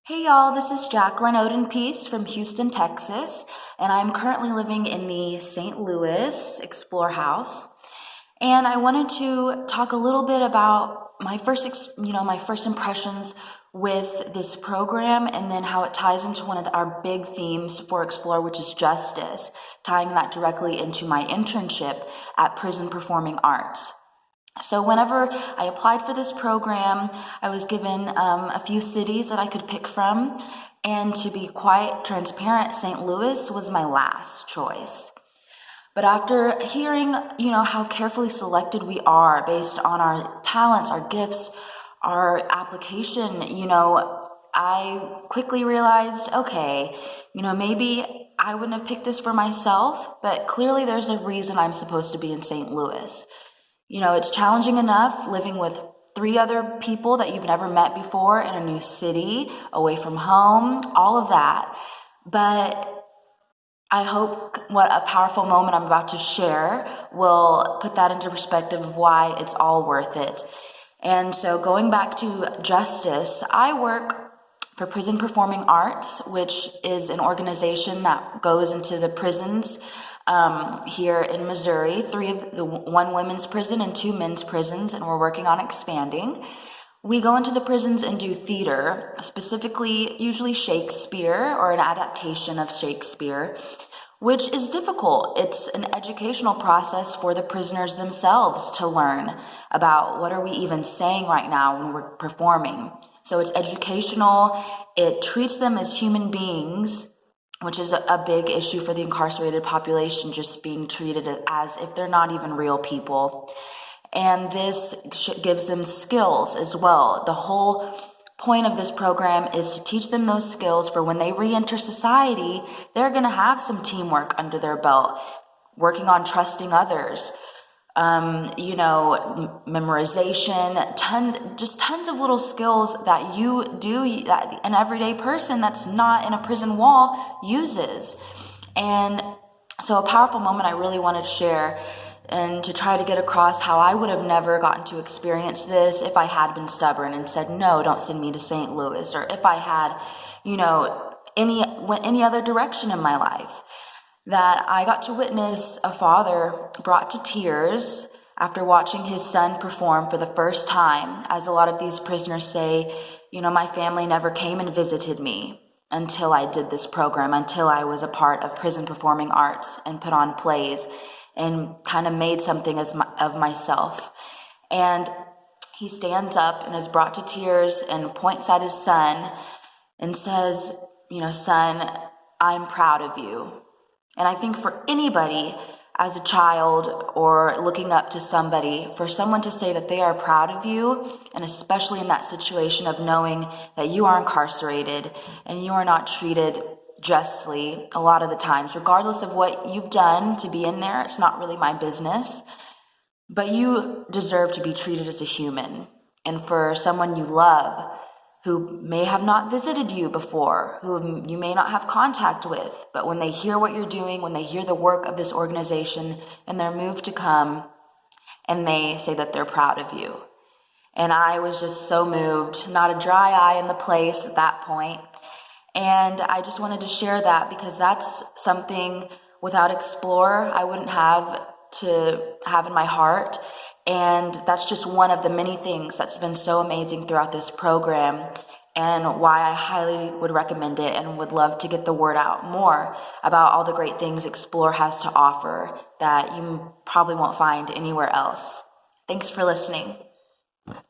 Hey y'all, this is Jaclyn Oden-Peace from Houston, Texas, and I'm currently living in the St. Louis Explore House. And I wanted to talk a little bit about my first impressions with this program, and then how it ties into one of our big themes for Explore, which is justice, tying that directly into my internship at Prison Performing Arts. So whenever I applied for this program, I was given a few cities that I could pick from, and to be quite transparent, St. Louis was my last choice. But after hearing, how carefully selected we are based on our talents, our gifts, our application, I quickly realized, okay, maybe I wouldn't have picked this for myself, but clearly there's a reason I'm supposed to be in St. Louis. It's challenging enough living with 3 other people that you've never met before in a new city, away from home, all of that. But I hope what a powerful moment I'm about to share will put that into perspective of why it's all worth it. And so going back to justice, I work for Prison Performing Arts, which is an organization that goes into the prisons here in Missouri, 1 women's prison and 2 men's prisons, and we're working on expanding. We go into the prisons and do theater, specifically usually Shakespeare or an adaptation of Shakespeare, which is difficult. It's an educational process for the prisoners themselves to learn about what are we even saying right now when we're performing. So it's educational. It treats them as human beings, which is a big issue for the incarcerated population, just being treated as if they're not even real people. And this gives them skills as well. The whole point of this program is to teach them those skills for when they re-enter society, they're going to have some teamwork under their belt, working on trusting others, memorization, tons of little skills that you do that an everyday person that's not in a prison wall uses. And so a powerful moment I really wanted to share and to try to get across how I would have never gotten to experience this if I had been stubborn and said, no, don't send me to St. Louis, or if I had, went any other direction in my life. That I got to witness a father brought to tears after watching his son perform for the first time. As a lot of these prisoners say, my family never came and visited me until I did this program, until I was a part of Prison Performing Arts and put on plays and kind of made something of myself. And he stands up and is brought to tears and points at his son and says, son, I'm proud of you. And I think for anybody as a child or looking up to somebody, for someone to say that they are proud of you, and especially in that situation of knowing that you are incarcerated and you are not treated justly a lot of the times, regardless of what you've done to be in there, it's not really my business, but you deserve to be treated as a human. And for someone you love, who may have not visited you before, who you may not have contact with, but when they hear what you're doing, when they hear the work of this organization, and they're moved to come, and they say that they're proud of you. And I was just so moved, not a dry eye in the place at that point. And I just wanted to share that because that's something without Explore I wouldn't have to have in my heart. And that's just one of the many things that's been so amazing throughout this program, and why I highly would recommend it and would love to get the word out more about all the great things Explore has to offer that you probably won't find anywhere else. Thanks for listening.